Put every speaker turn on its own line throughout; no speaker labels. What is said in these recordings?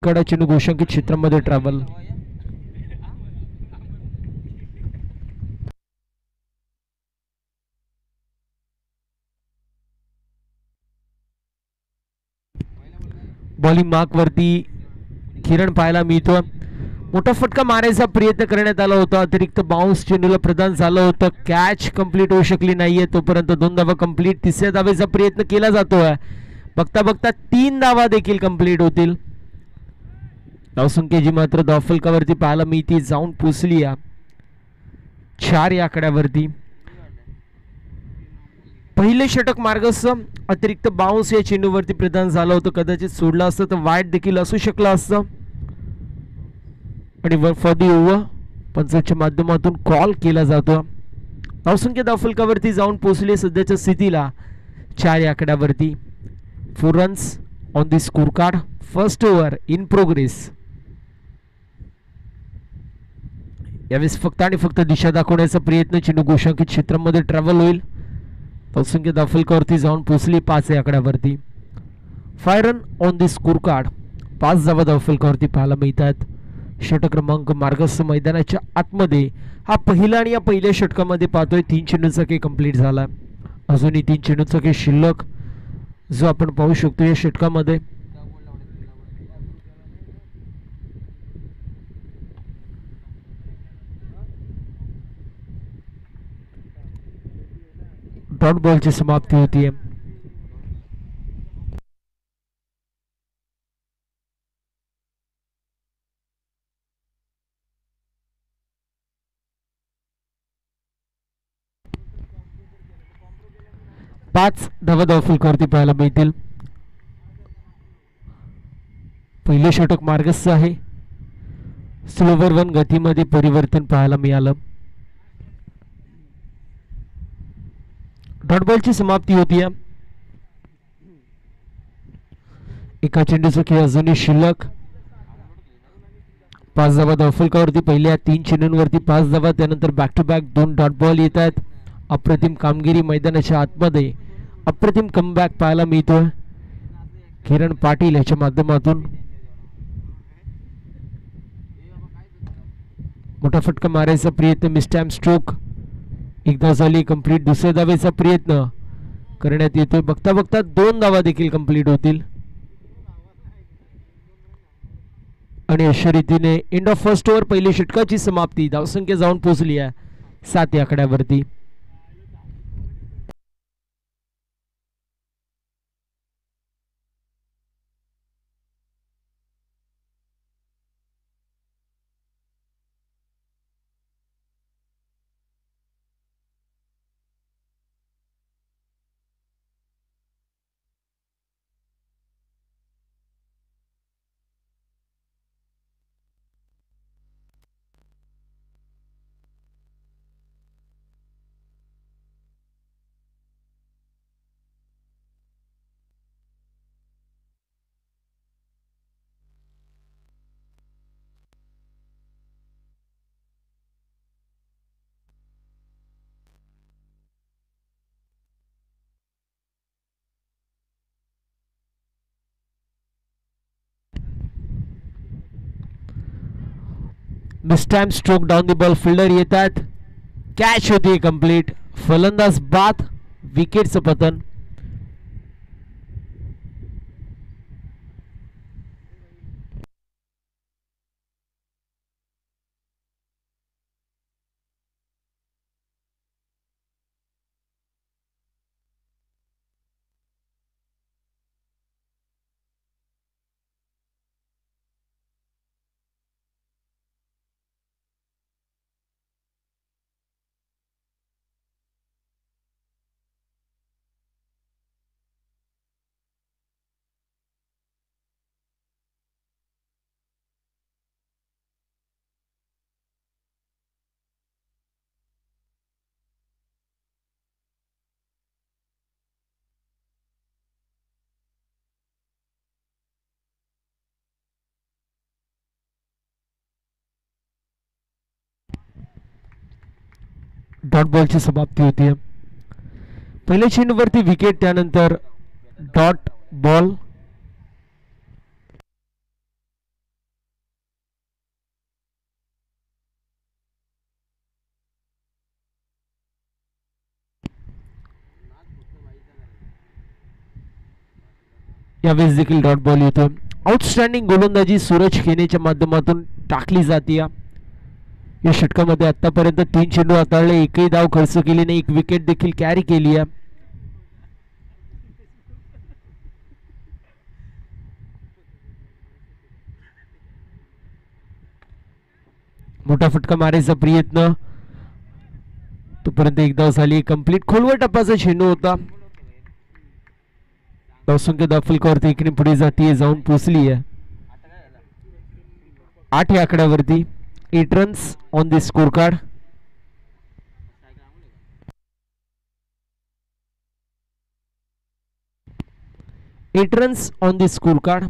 कडा चेंडू गोशांकित क्षेत्रामध्ये travel. Bowling mark वरती किरण पाहायला मिळतो. मोठा फटका मारायचा प्रयत्न करण्यात आला होता. अतिरिक्त बाउन्स चेंडूला प्रदान झालं होतं. कॅच कंप्लीट होऊ शकली नाहीये. तोपर्यंत 2 धावा कंप्लीट. तिसऱ्या धावेचा प्रयत्न केला जातोय. बघता बघता 3 धावा देखील कंप्लीट होतील. धावसंख्या जी मात्र धावफलकावरती पाहायला मिळते जाऊन पोचली 4 या आकड्यावरती. पहिले षटक मार्गस्थ अतिरिक्त बाउन्स या चेंडूवरती प्रदान झालं होतं. कदाचित सोडलं असतं तर वाईट देखील असू शकलं असतं. आणि फॉर दी ओव्हर पंचाच्या माध्यमातून कॉल केला जातो. धावसंख्या धावफलकावरती जाऊन पोहोचले सध्याच्या स्थितीला 4 या आकड्यावरती. 4 runs on the score card. First over in progress. यावेळेस फक्त आणि फक्त दिशा दाखवण्याचा प्रयत्न चेंडू गोशांकित क्षेत्रामध्ये ट्रॅव्हल होईल. धावसंख्या धावफलकावरती जाऊन पोहोचली 5 या आकड्यावरती. 5 run on the score card. 5 धावा धावफलकावरती पाहायला मिळतात. षटक क्रमांक मार्गस्थ मैदानाच्या आतमध्ये हा पहिला आणि या पहिल्या षटकामध्ये पाहतोय 3 चेंडूंचा खेळ कंप्लीट झाला. अजूनही 3 चेंडूंचा खेळ शिल्लक जो आपण पाहू शकतो या षटकामध्ये. डॉट बॉलची समाप्ती होतीये. पाच धावा धावफलकावरती पाहायला मिळतील. पहिले षटक मार्गस्थ आहे. स्लोवर 1 गतीमध्ये परिवर्तन पाहायला मिळालं. डॉट बॉलची समाप्ती होती. एका चेंडूचा खेळ अजूनही शिल्लक. 5 धावा धावफलकावरती. पहिल्या 3 चेंडूंवरती 5 धावा. त्यानंतर back to back 2 dot ball येत आहेत. अप्रतिम कामगिरी मैदानाच्या आतमध्ये. अप्रतिम कमबॅक पाहायला मिळतोय किरण पाटील याच्या माध्यमातून. मोठा फटका मारायचा प्रयत्न मिसटाइम स्ट्रोक एकदा झाली कंप्लीट. दुसऱ्या धावेचा प्रयत्न करण्यात येतोय. बघता बघता 2 धावा देखील कंप्लीट होतील. आणि अशा रीतीने एंड ऑफ फर्स्ट ओव्हर पहिली षटकाची समाप्ती. धावसंख्या जाऊन पोहोचली आहे 7 या आकड्यावरती. Mistime stroke down the ball. Fielder येतात. कॅच होती कंप्लीट. फलंदाज बाद. विकेटचं पतन. डॉट बॉलची समाप्ती होती. पहिल्या चेंडूवरती विकेट. त्यानंतर डॉट बॉल. यावेळेस देखील डॉट बॉल येतो. आउटस्टँडिंग गोलंदाजी सूरज खेनेच्या माध्यमातून टाकली जाते. या षटकामध्ये आतापर्यंत 3 चेंडू हाताळले, एकही धाव खर्च केली नाही, एक विकेट देखील कॅरी केली आहे. मोठा फटका मारायचा प्रयत्न, तोपर्यंत एक धाव झाली. कंप्लीट खोलवर टप्प्याचा चेंडू होता. धावसंख्या दाफलकावरती इकडे पुढे जातीये, जाऊन पोचली आहे 8 या आकड्यावरती. 8 runs on the score card. Eight runs on the score card.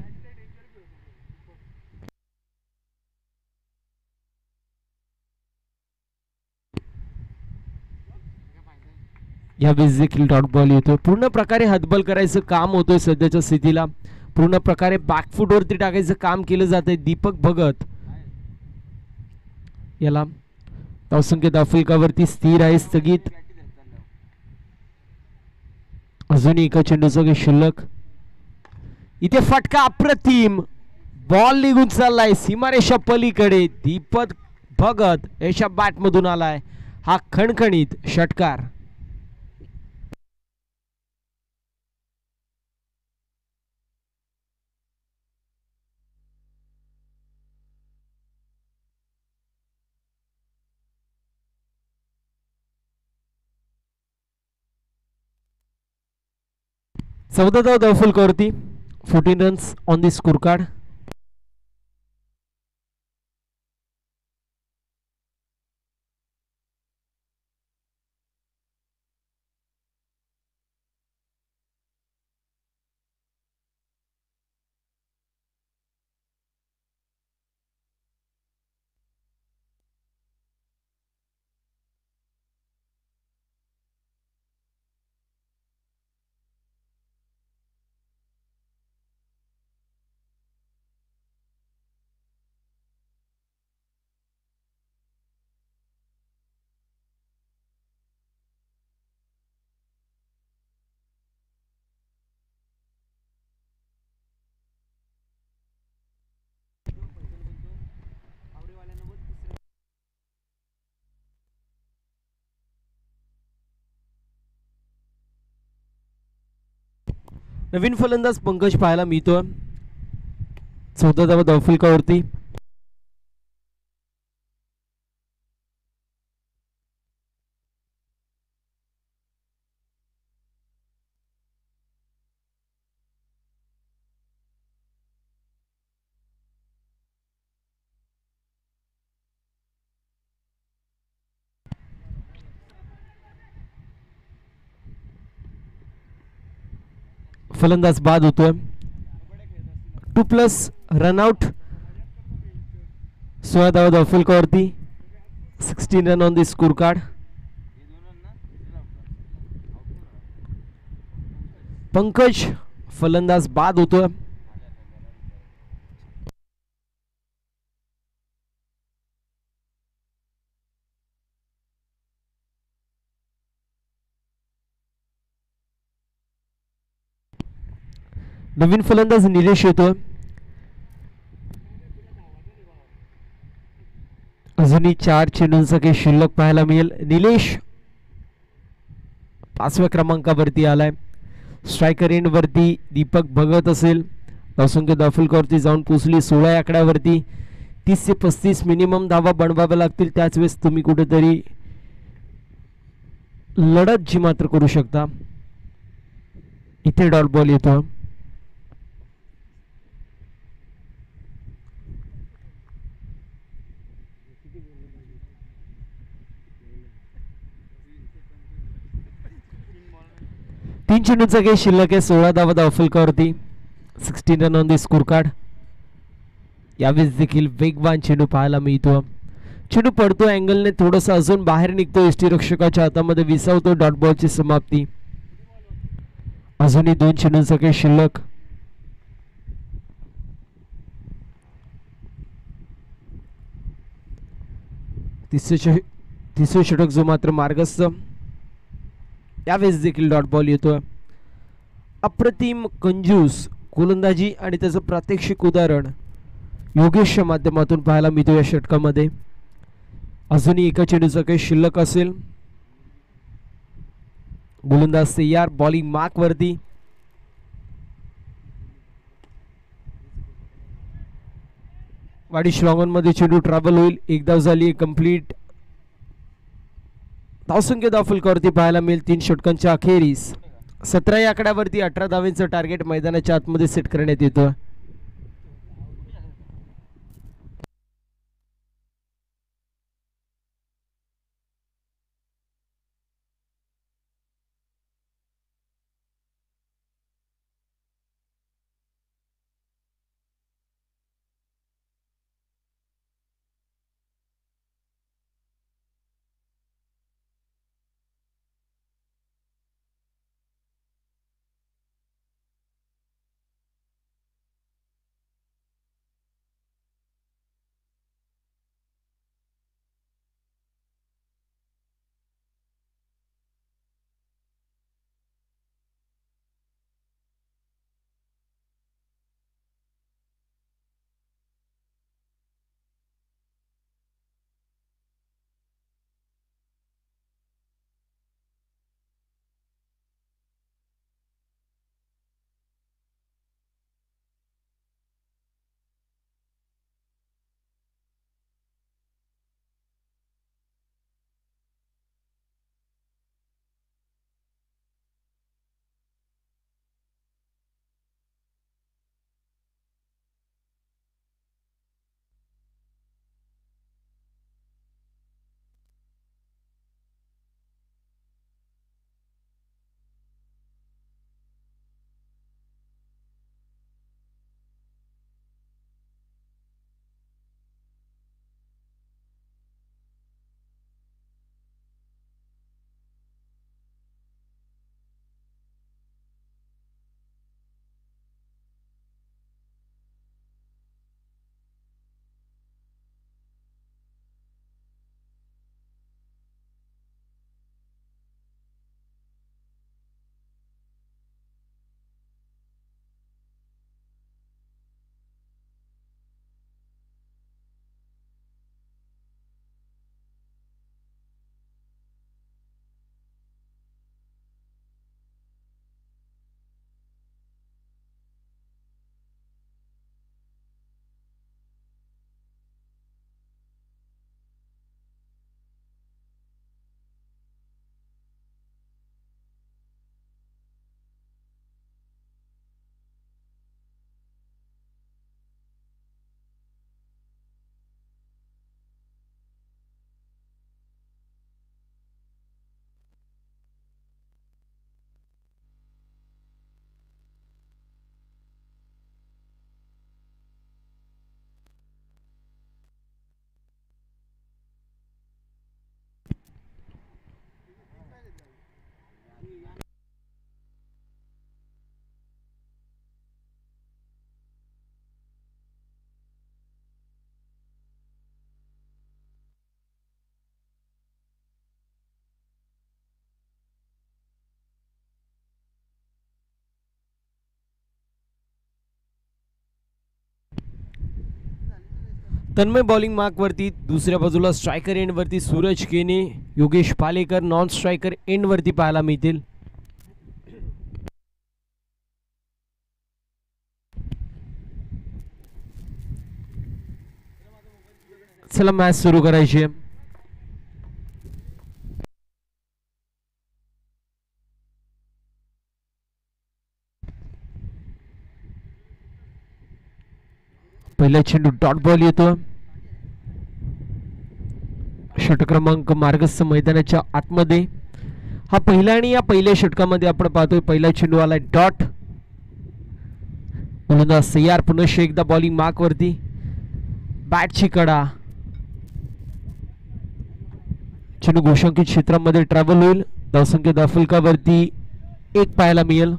यावेळेस देखील डॉट बॉल येतोय. पूर्ण प्रकारे हातबल करायचं काम होतोय सध्याच्या स्थितीला. पूर्ण प्रकारे बॅकफूट वरती टाकायचं काम केलं जातंय. दीपक भगत याला धावसंख्या दाफलकावरती स्थिर आहे, स्थगित. अजूनही एका चेंडूचा काही शिल्लक. इथे फटका अप्रतिम, बॉल निघून चाललाय सीमारेषा पलीकडे. दीपक भगत याच्या बॅट मधून आलाय हा खणखणीत षटकार. चौदा धाव दाफलकावरती. 14 runs on the score card. नवीन फलंदाज पंकज पाहायला मिळतोय. 14 धावा दाफलकावरती. फलंदाज बाद होतोय. 2+ रनआउट. 16 धावा दाफलकावरती. 16 run on the score card. Pankaj फलंदाज बाद होतोय. नवीन फलंदाज निलेश येतोय. अजूनही 4 चेंडूंचा काही शिल्लक पाहायला मिळेल. निलेश 5व्या क्रमांकावरती आलाय. स्ट्रायकर एंड वरती दीपक भगत असेल. धावसंख्या दाफलकावरती जाऊन पोचली 16 या आकड्यावरती. 30 ते 35 मिनिमम धावा बनवाव्या लागतील. त्याच वेळेस तुम्ही कुठेतरी लढत जी मात्र करू शकता. इथे डॉट बॉल येतो. तीन चेंडूंचा काही शिल्लक आहे. 16 धावा दाफलकावरती. 16 run on the score card. यावेळेस देखील वेगवान चेंडू पाहायला मिळतो. चेंडू पडतो अँगलने, थोडासा अजून बाहेर निघतो, यष्टीरक्षकाच्या हातामध्ये विसावतो. डॉट बॉलची समाप्ती. अजूनही 2 चेंडूंचा काही शिल्लक. तिसरे षटक जो मात्र मार्गस्थ. यावेळेस देखील डॉट बॉल येतोय. अप्रतिम, कंजूस, गोलंदाजी आणि त्याचं प्रात्यक्षिक उदाहरण योगेशच्या माध्यमातून पाहायला मिळतो या षटकामध्ये. अजूनही एका चेंडूचा काही शिल्लक असेल. गोलंदाज तयार, बॉलिंग मार्क वरती. वाडी श्रॉंगन मध्ये चेंडू ट्रॅव्हल होईल. एक धाव झाली कंप्लीट. धावसंख्या धाव फलकावरती पाहायला मिळेल 3 षटकांच्या अखेरीस. 17 या आकड्यावरती 18 धावांचं टार्गेट मैदानाच्या आतमध्ये सेट करण्यात येतं. तन्मय बॉलिंग मार्क वरती. दुसऱ्या बाजूला स्ट्रायकर एंड वरती सूरज केने, Yogesh Palekar non striker end वरती पाहायला मिळतील. चला मॅच सुरू करायची आहे. पहिला चेंडू डॉट बॉल येतो. षटक क्रमांक मार्गस्थ मैदानाच्या आतमध्ये. हा पहिला आणि या पहिल्या षटकामध्ये आपण पाहतोय पहिला चेंडू आलाय डॉट. गोलंदाज तयार, पुन्हा एकदा बॉलिंग मार्क वरती. बॅटची कडा. चेंडू घोषांकित क्षेत्रामध्ये ट्रॅव्हल होईल. धावसंख्या दाफलकावरती 1 पाहायला मिळेल.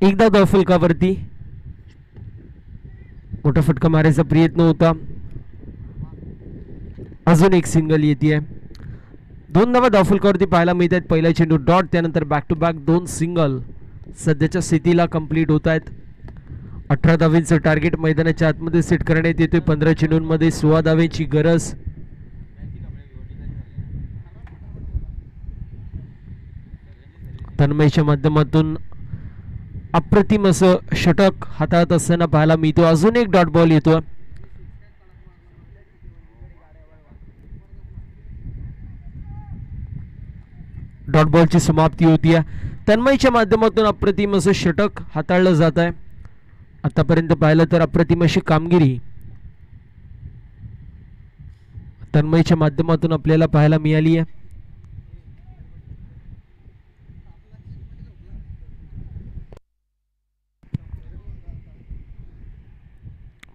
एकदा धावफलकावरती मोठा फटका मारायचा प्रयत्न होता. अजून एक सिंगल येते. 2 धावा धावफलकावरती पाहायला मिळत आहेत. पहिला चेंडू डॉट, त्यानंतर बॅक टू बॅक 2 सिंगल सध्याच्या स्थितीला कंप्लीट होत आहेत. 18 धावेचं टार्गेट मैदानाच्या आतमध्ये सेट करण्यात येतोय. 15 चेंडूंमध्ये 16 धावेची गरज. तन्मयच्या माध्यमातून अप्रतिम असं षटक हाताळत असताना पाहायला मिळतो. अजून एक डॉट बॉल येतो. डॉट बॉलची समाप्ती होती. तन्मयच्या माध्यमातून अप्रतिम असं षटक हाताळलं जात आहे. आतापर्यंत पाहिलं तर अप्रतिम अशी कामगिरी तन्मयच्या माध्यमातून आपल्याला पाहायला मिळाली आहे.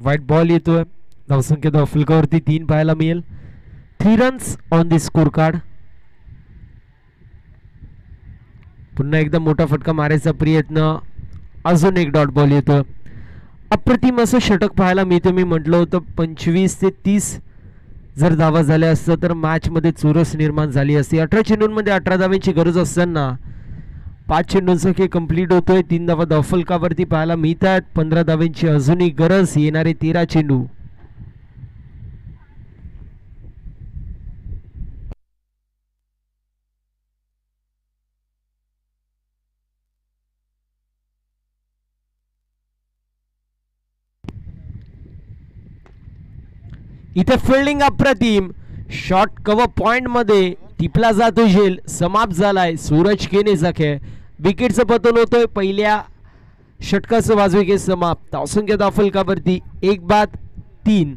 व्हाईट बॉल येतोय. धावसंख्या धावफलकावरती 3 पाहायला मिळेल. 3 runs on the score card. पुन्हा एकदा मोठा फटका मारायचा प्रयत्न. अजून एक डॉट बॉल येतो. अप्रतिम असं षटक पाहायला मिळतं. मी म्हटलं होतं 25 ते 30 जर धावा झाल्या असतं तर मॅच मध्ये चुरस निर्माण झाली असती. 18 चेंडूंमध्ये 18 धाव्यांची गरज असताना 5 चेंडूंचा खेळ कंप्लीट होतोय. 3 धावा धावफलकावरती पाहायला मिळतात. 15 धाव्यांची अजूनही गरज. येणारे 13 चेंडू. इथे फिल्डिंग अप्रतिम. शॉर्ट कव्हर पॉइंट मध्ये टिपला जातो झेल. समाप्त झालाय सूरज केनेचा खेळ. विकेटचं पतन होतोय. पहिल्या षटकाचं वाजवी खेळ समाप्त. धावसंख्या धावफलकावरती 1-3.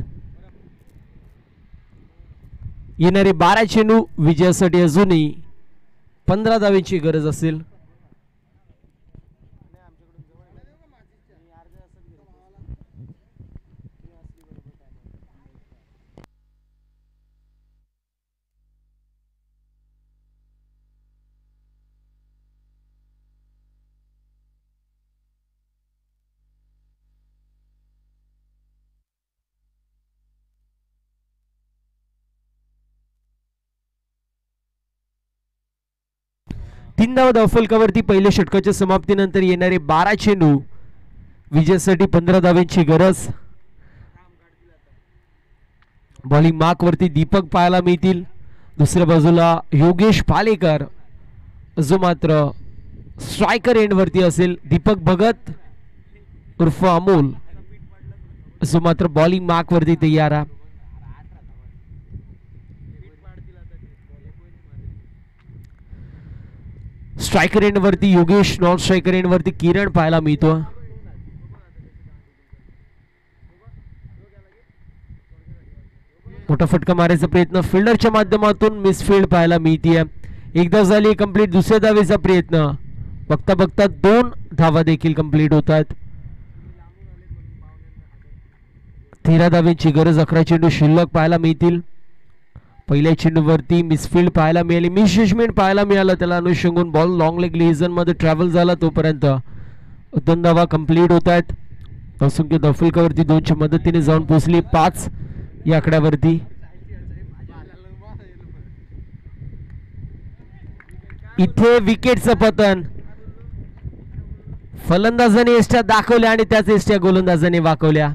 येणारे 12 चेंडू विजयासाठी अजूनही 15 धावेची गरज असेल. तीन धावा धावफलकावरती पहिल्या षटकाच्या समाप्तीनंतर येणारे 12 चेंडू विजयासाठी 15 धावेची गरज. बॉलिंग मार्क वरती दीपक पाहायला मिळतील. दुसऱ्या बाजूला योगेश पालेकर जो मात्र स्ट्रायकर एंड वरती असेल. दीपक भगत उर्फ अमोल जो मात्र बॉलिंग मार्क वरती तयार आहे. स्ट्रायकर एंड वरती योगेश, नॉन स्ट्रायकर एंड वरती किरण पाहायला मिळतो. मोठा फटका मारायचा प्रयत्न फिल्डरच्या माध्यमातून मिसफील्ड पाहायला मिळते. एकदा झाली कंप्लीट. दुसऱ्या धावेचा प्रयत्न. बघता बघता 2 धावा देखील कंप्लीट होतात. 13 धावेची गरज. 11 चेंडू शिल्लक पाहायला मिळतील. पहिल्या चेंडूवरती मिसफील्ड पाहायला मिळाली. मिसजजमेंट पाहायला मिळालं. त्याला अनुषंगून बॉल लॉंग लेग लिझन मध्ये ट्रॅव्हल झाला. तोपर्यंत 2 धावा कंप्लीट होत आहेत. धावसंख्या धावफलकावरती 2च्या मदतीने जाऊन पोहोचली 5 या आकड्यावरती. इथे विकेटचं पतन. फलंदाजाने एष्ट्या दाखवल्या आणि त्याच एष्ट्या गोलंदाजाने वाकवल्या.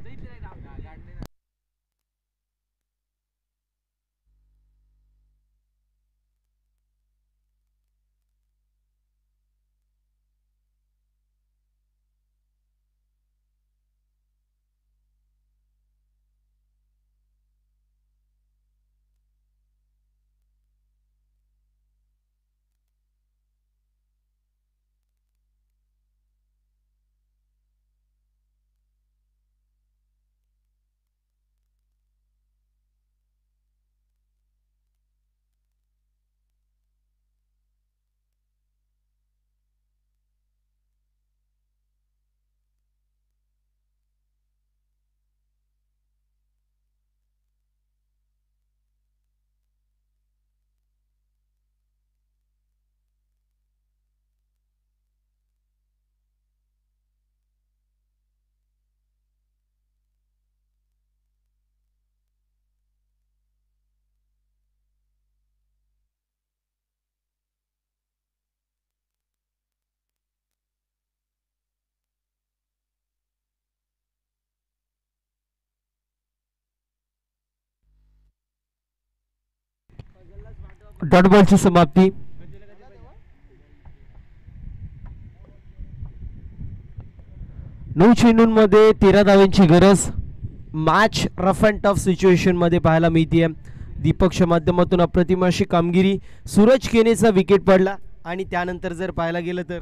डॉट बॉलची समाप्ती. नऊ चेंडूंमध्ये 13 धावांची गरज. Match rough and tough situation मध्ये पाहायला मिळते. दीपकच्या माध्यमातून अप्रतिम अशी कामगिरी. सूरज केनेचा विकेट पडला आणि त्यानंतर जर पाहायला गेलं तर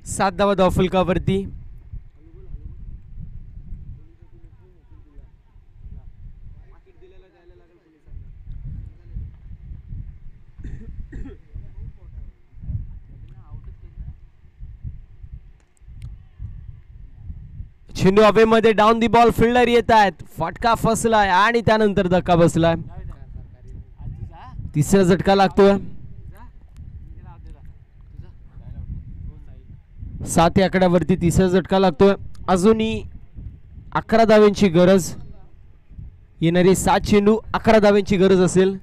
सात धावा धावफलकावरती. चेंडू हवेमध्ये डाऊन दी बॉल. फिल्डर येत आहेत. फटका फसलाय आणि त्यानंतर धक्का बसलाय. तिसरा झटका लागतोय. 7 या आकड्यावरती तिसरा झटका लागतोय. अजूनही 11 धावांची गरज. येणारे 7 चेंडू 11 धावांची गरज असेल.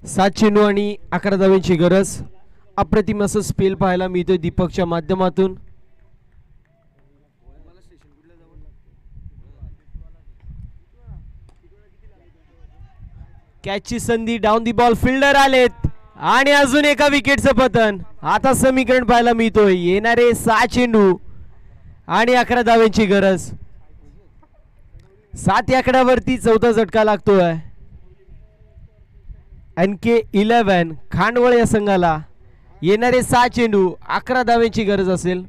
सात चेंडू आणि 11 धावांची गरज. अप्रतिम असं स्पेल पाहायला मिळतोय दीपकच्या माध्यमातून. कॅचची संधी. Down the ball. फिल्डर आलेत आणि अजून एका विकेटचं पतन. आता समीकरण पाहायला मिळतोय. येणारे 6 चेंडू आणि 11 धावांची गरज. 7 या आकड्यावरती चौथा झटका लागतोय. NK 11 खांडवळ या संघाला. येणारे 6 चेंडू 11 धावांची गरज असेल.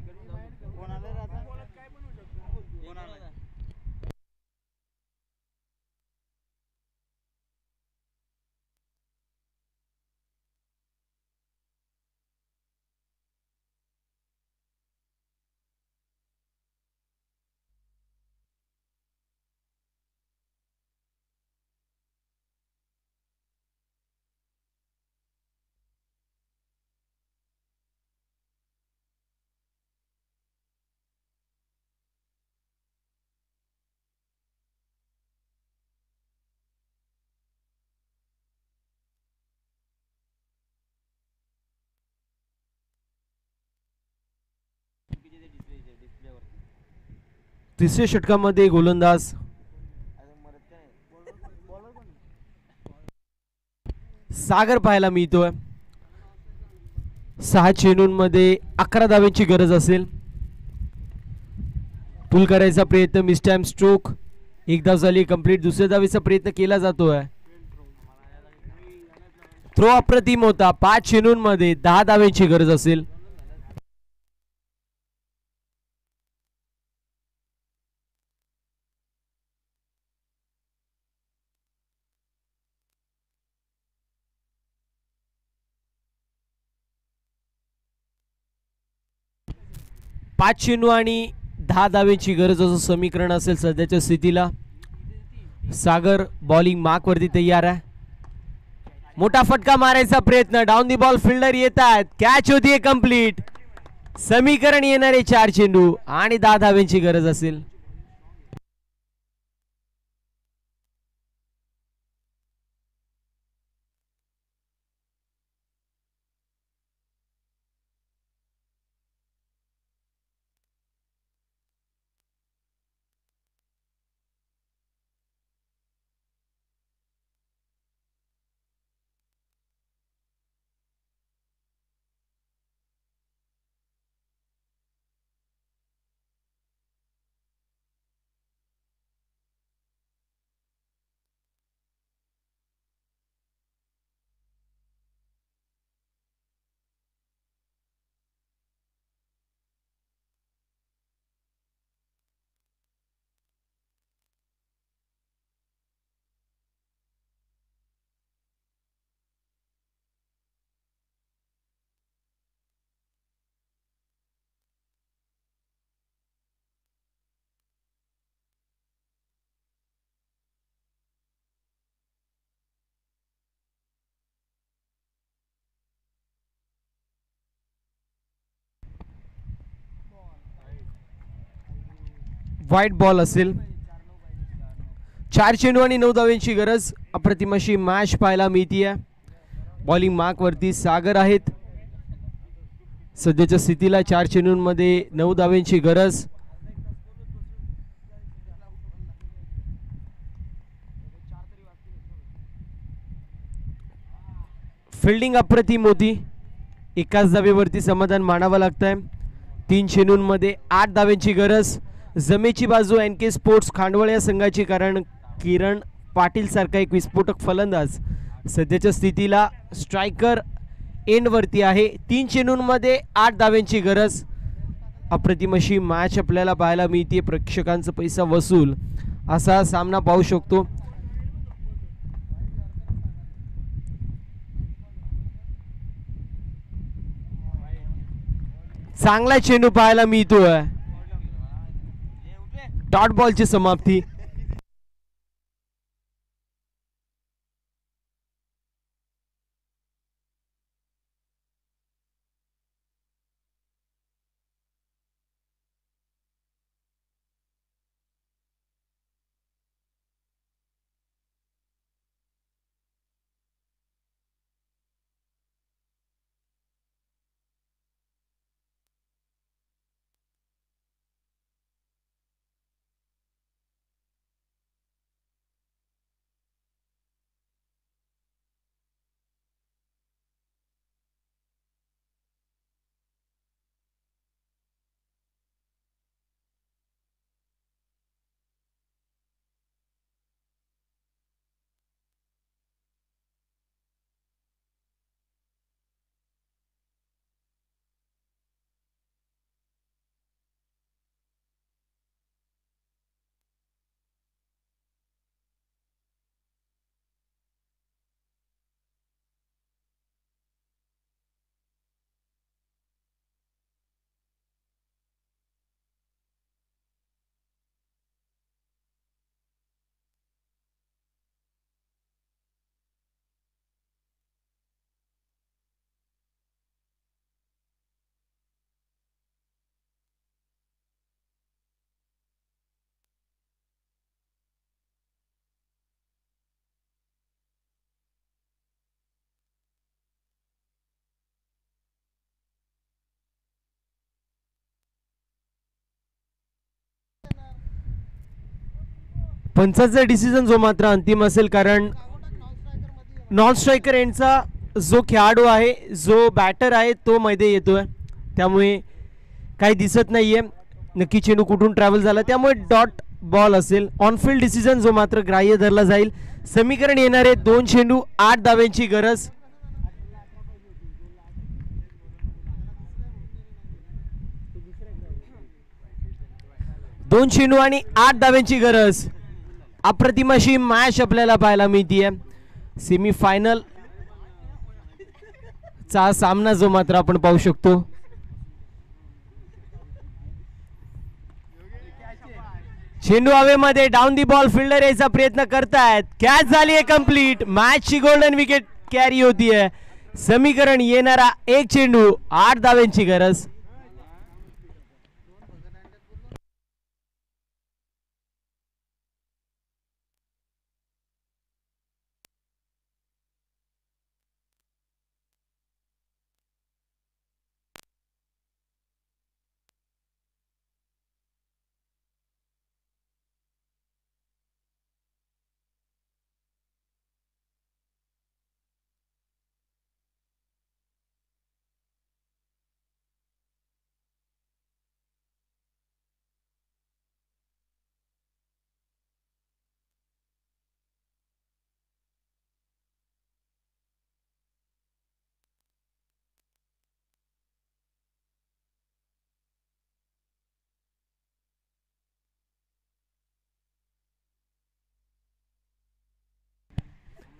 तिसऱ्या षटकामध्ये गोलंदाज सागर पाहायला मिळतोय. 6 चेंडूंमध्ये 11 धावांची गरज असेल. पुल करायचा प्रयत्न. Miss time stroke. एक धाव झाली कंप्लीट. दुसऱ्या धावेचा प्रयत्न केला जातोय. थ्रो अप्रतिम होता. 5 चेंडूंमध्ये 10 धावांची गरज असेल. पाच चेंडू आणि 10 धावेची गरज असं समीकरण असेल सध्याच्या स्थितीला. सागर बॉलिंग मार्क वरती तयार आहे. मोठा फटका मारायचा प्रयत्न. Down the ball. फिल्डर येत आहेत. कॅच होतीये कंप्लीट. समीकरण येणारे 4 चेंडू आणि 10 धावेची गरज असेल. व्हाईट बॉल असेल. 4 चेंडू आणि 9 धावांची गरज. अप्रतिम अशी मॅच पाहायला मिळतीये. बॉलिंग मार्क वरती सागर आहेत. सध्याच्या स्थितीला 4 चेंडूंमध्ये 9 धावांची गरज. फिल्डिंग अप्रतिम होती. एकाच धावेवरती समाधान मानावं लागतंय. 3 चेंडूंमध्ये 8 धावांची गरज. जमेची बाजू NK स्पोर्ट्स खांडवळ या संघाची, कारण किरण पाटील सारखा एक विस्फोटक फलंदाज सध्याच्या स्थितीला स्ट्रायकर एंड वरती आहे. 3 चेंडूंमध्ये 8 धावांची गरज. अप्रतिम अशी मॅच आपल्याला पाहायला मिळते. प्रेक्षकांचा पैसा वसूल असा सामना पाहू शकतो. चांगला चेंडू पाहायला मिळतोय. डॉट बॉलची समाप्ती. पंचाचा डिसिजन जो मात्र अंतिम असेल, कारण नॉन स्ट्रायकर एंडचा जो खेळाडू आहे, जो बॅटर आहे, तो मध्ये येतोय. त्यामुळे काही दिसत नाहीये नक्की चेंडू कुठून ट्रॅव्हल झाला. त्यामुळे डॉट बॉल असेल. ऑनफिल्ड डिसिजन जो मात्र ग्राह्य धरला जाईल. समीकरण येणारे 2 चेंडू 8 धावांची गरज. दोन चेंडू आणि 8 धावांची गरज. अप्रतिम अशी मॅच आपल्याला पाहायला मिळतीये. सेमीफायनल चा सामना जो मात्र आपण पाहू शकतो. चेंडू हवेमध्ये, डाऊन दी बॉल. फिल्डर यायचा प्रयत्न करतायत. कॅच झाली आहे कंप्लीट. मॅच ची गोल्डन विकेट कॅरी होतीये. समीकरण येणारा 1 चेंडू 8 धावांची गरज.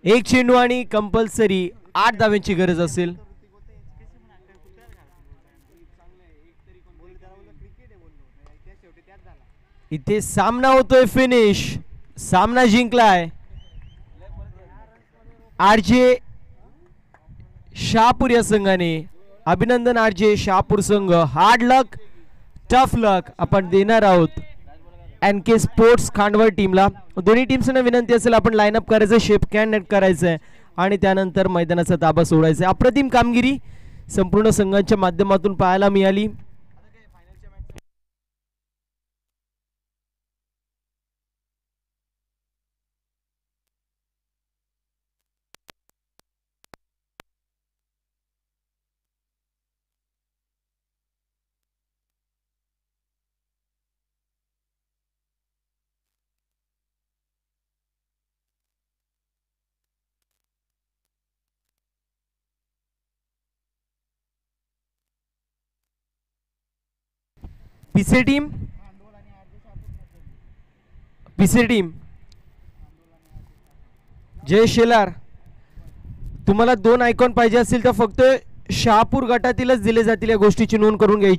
एक चेंडू आणि कंपल्सरी 8 धावांची गरज असेल. इथे सामना होतोय फिनिश. सामना जिंकलाय आरजे शहापूर या संघाने. अभिनंदन आरजे शहापूर संघ. हार्ड लक, टफ लक आपण देणार आहोत. NK स्पोर्ट्स खांडवळ टीमला. दोन्ही टीम्सना विनंती असेल आपण लाईनअप करायचं, शेप कॅन करायचं आहे आणि त्यानंतर मैदानाचा ताबा सोडायचा आहे. अप्रतिम कामगिरी संपूर्ण संघांच्या माध्यमातून पाहायला मिळाली. पीसी टीम जय शेलार, तुम्हाला 2 आयकॉन पाहिजे असतील तर फक्त शहापूर गटातीलच दिले जातील. या गोष्टीची नोंद करून घ्यायची.